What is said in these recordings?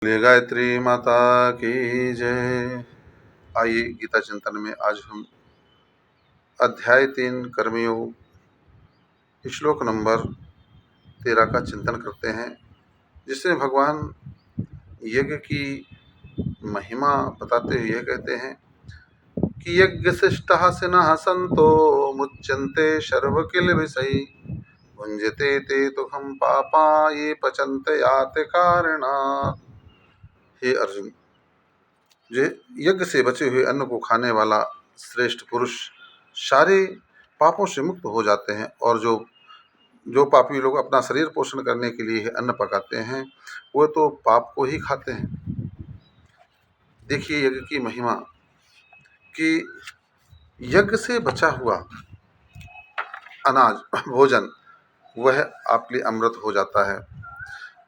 बोलिए गायत्री माता की जय। आइए गीता चिंतन में आज हम अध्याय 3 कर्मयोग श्लोक नंबर 13 का चिंतन करते हैं, जिसमें भगवान यज्ञ की महिमा बताते हुए कहते हैं कि यज्ञ शिष्टः सिनः संतो मुच्यन्ते सर्व किल विषयी भुंजते ते तुहं पापा ये पचन्ते याते कारणात्। हे अर्जुन, जो यज्ञ से बचे हुए अन्न को खाने वाला श्रेष्ठ पुरुष सारे पापों से मुक्त हो जाते हैं, और जो जो पापी लोग अपना शरीर पोषण करने के लिए अन्न पकाते हैं वो तो पाप को ही खाते हैं। देखिए यज्ञ की महिमा कि यज्ञ से बचा हुआ अनाज भोजन वह आपके लिए अमृत हो जाता है।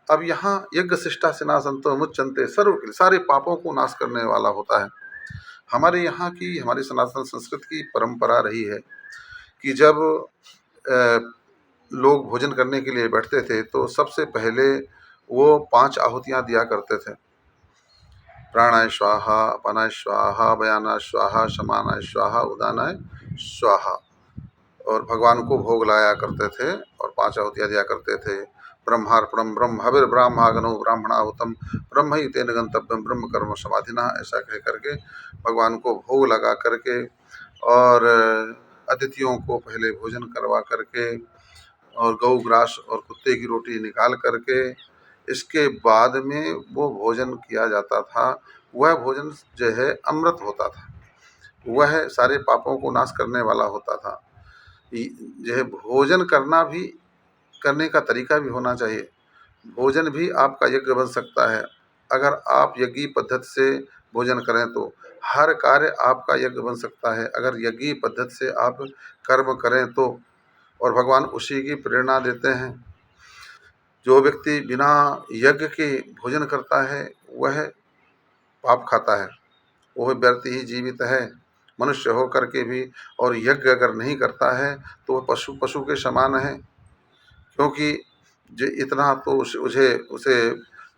अब यहाँ यज्ञ शिष्टा सिना संतो मुच्यन्ते सर्व के सारे पापों को नाश करने वाला होता है। हमारे यहाँ की हमारी सनातन संस्कृति की परंपरा रही है कि जब लोग भोजन करने के लिए बैठते थे तो सबसे पहले वो 5 आहुतियाँ दिया करते थे। प्राणाय स्वाहा, अपानाय स्वाहा, व्यानाय स्वाहा, समानाय स्वाहा, उदानाय स्वाहा, और भगवान को भोग लाया करते थे और 5 आहुतियाँ दिया करते थे। ब्रह्मार्पणम ब्रह्म हविर्ब्राह्मणाग्नौ ब्राह्मणाहुतम ब्रह्म ही तेन गंतव्यम ब्रह्म कर्म समाधिना, ऐसा कह करके भगवान को भोग लगा करके और अतिथियों को पहले भोजन करवा करके और गौ ग्रास और कुत्ते की रोटी निकाल करके इसके बाद में वो भोजन किया जाता था। वह भोजन जो है अमृत होता था, वह सारे पापों को नाश करने वाला होता था। जो है भोजन करने का तरीका भी होना चाहिए। भोजन भी आपका यज्ञ बन सकता है। अगर आप यज्ञी पद्धति से भोजन करें तो हर कार्य आपका यज्ञ बन सकता है। अगर यज्ञी पद्धति से आप कर्म करें तो, और भगवान उसी की प्रेरणा देते हैं। जो व्यक्ति बिना यज्ञ के भोजन करता है वह पाप खाता है, वह व्यर्थ ही जीवित है मनुष्य हो करके भी। और यज्ञ अगर नहीं करता है तो वह पशु के समान है, क्योंकि जो इतना तो उसे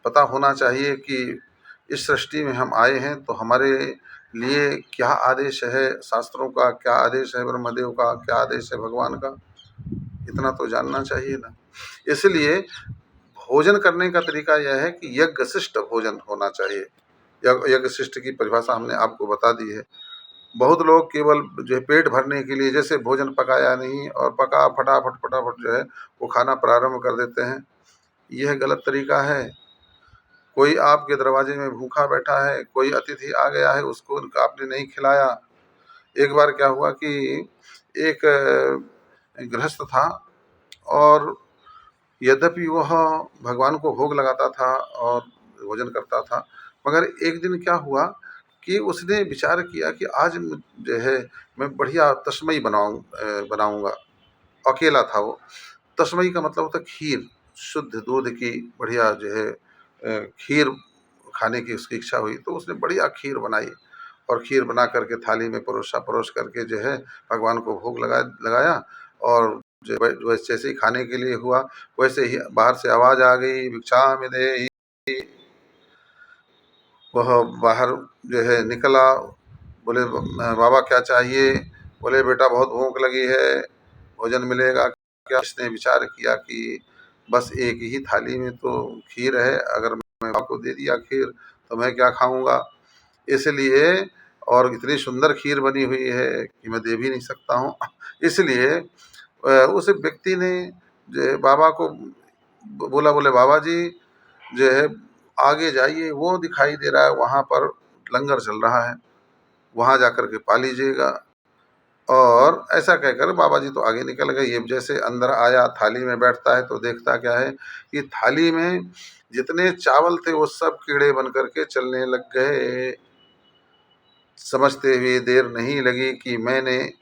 पता होना चाहिए कि इस सृष्टि में हम आए हैं तो हमारे लिए क्या आदेश है शास्त्रों का, क्या आदेश है ब्रह्मदेव का, क्या आदेश है भगवान का, इतना तो जानना चाहिए ना। इसलिए भोजन करने का तरीका यह है कि यज्ञ शिष्ट भोजन होना चाहिए। यज्ञ शिष्ट की परिभाषा हमने आपको बता दी है। बहुत लोग केवल जो है पेट भरने के लिए, जैसे भोजन पकाया नहीं और पका फटाफट फटाफट जो है वो खाना प्रारंभ कर देते हैं, यह गलत तरीका है। कोई आपके दरवाजे में भूखा बैठा है, कोई अतिथि आ गया है, उसको आपने नहीं खिलाया। एक बार क्या हुआ कि एक गृहस्थ था और यद्यपि वह भगवान को भोग लगाता था और भोजन करता था, मगर एक दिन क्या हुआ कि उसने विचार किया कि आज जो है मैं बढ़िया तस्मई बनाऊंगा। अकेला था वो। तस्मई का मतलब होता है खीर, शुद्ध दूध की बढ़िया जो है खीर खाने की उसकी इच्छा हुई, तो उसने बढ़िया खीर बनाई और खीर बना करके थाली में परोस करके जो है भगवान को भोग लगाया। और जैसे ही खाने के लिए हुआ वैसे ही बाहर से आवाज़ आ गई, भिक्षाम देहि। वह बाहर जो है निकला, बोले बाबा क्या चाहिए? बोले बेटा बहुत भूख लगी है, भोजन मिलेगा क्या? इसने विचार किया कि बस एक ही थाली में तो खीर है, अगर मैं आपको दे दिया खीर तो मैं क्या खाऊंगा, इसलिए, और इतनी सुंदर खीर बनी हुई है कि मैं दे भी नहीं सकता हूँ। इसलिए उस व्यक्ति ने जो है बाबा को बोला, बोले बाबा जी जो है आगे जाइए, वो दिखाई दे रहा है वहाँ पर लंगर चल रहा है, वहाँ जाकर के पा लीजिएगा। और ऐसा कहकर बाबा जी तो आगे निकल गए। ये जैसे अंदर आया, थाली में बैठता है तो देखता क्या है कि थाली में जितने चावल थे वो सब कीड़े बन करके चलने लग गए। समझते हुए देर नहीं लगी कि मैंने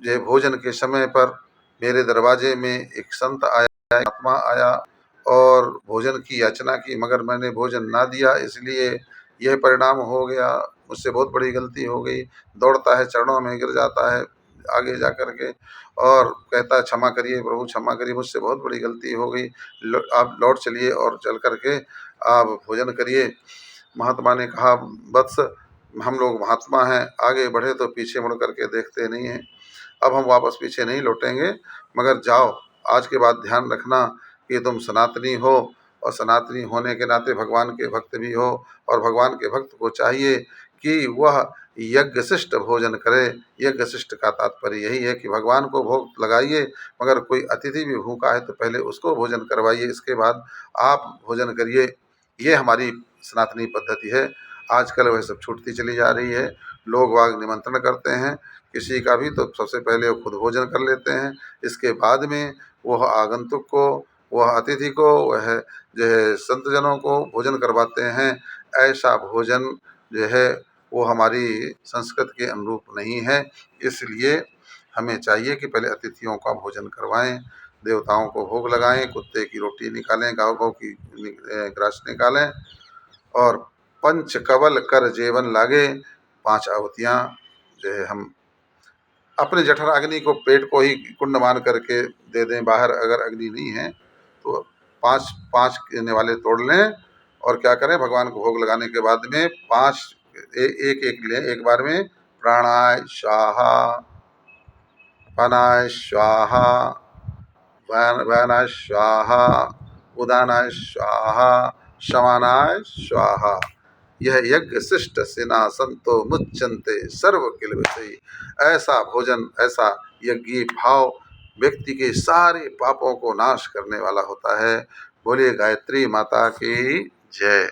जो है भोजन के समय पर मेरे दरवाजे में एक संत आया, आत्मा आया और भोजन की याचना की, मगर मैंने भोजन ना दिया, इसलिए यह परिणाम हो गया। मुझसे बहुत बड़ी गलती हो गई। दौड़ता है, चरणों में गिर जाता है, आगे जा कर के और कहता है क्षमा करिए प्रभु क्षमा करिए, मुझसे बहुत बड़ी गलती हो गई, आप लौट चलिए और चल कर के आप भोजन करिए। महात्मा ने कहा वत्स हम लोग महात्मा हैं, आगे बढ़े तो पीछे मुड़ कर के देखते नहीं हैं, अब हम वापस पीछे नहीं लौटेंगे, मगर जाओ आज के बाद ध्यान रखना कि तुम सनातनी हो और सनातनी होने के नाते भगवान के भक्त भी हो, और भगवान के भक्त को चाहिए कि वह यज्ञ शिष्ट भोजन करे। यज्ञ शिष्ट का तात्पर्य यही है कि भगवान को भोग लगाइए, मगर कोई अतिथि भी भूखा है तो पहले उसको भोजन करवाइए, इसके बाद आप भोजन करिए। ये हमारी सनातनी पद्धति है। आजकल वह सब छूटती चली जा रही है। लोग वाग निमंत्रण करते हैं किसी का भी तो सबसे पहले वो खुद भोजन कर लेते हैं, इसके बाद में वह आगंतुक को, वह अतिथि को, वह जो है संतजनों को भोजन करवाते हैं। ऐसा भोजन जो है वो हमारी संस्कृति के अनुरूप नहीं है। इसलिए हमें चाहिए कि पहले अतिथियों का भोजन करवाएं, देवताओं को भोग लगाएं, कुत्ते की रोटी निकालें, गाय की ग्रास निकालें और पंच कवल कर जेवन लागे। 5 आहुतियाँ जो है हम अपने जठराग्नि को, पेट को ही कुंड मान करके दे दें, बाहर अगर अग्नि नहीं है तो 5 5 कहने वाले तोड़ लें और क्या करें, भगवान को भोग लगाने के बाद में 5 एक एक लें एक बार में। प्राणाय स्वाहा, पानाय स्वाहा, व्यानाय स्वाहा, उदानाय स्वाहा, समानाय स्वाहा। यह यज्ञ शिष्ट सेना संतो मुच्यन्ते सर्व किल विषयी। ऐसा भोजन, ऐसा यज्ञीय भाव व्यक्ति के सारे पापों को नाश करने वाला होता है। बोलिए गायत्री माता की जय।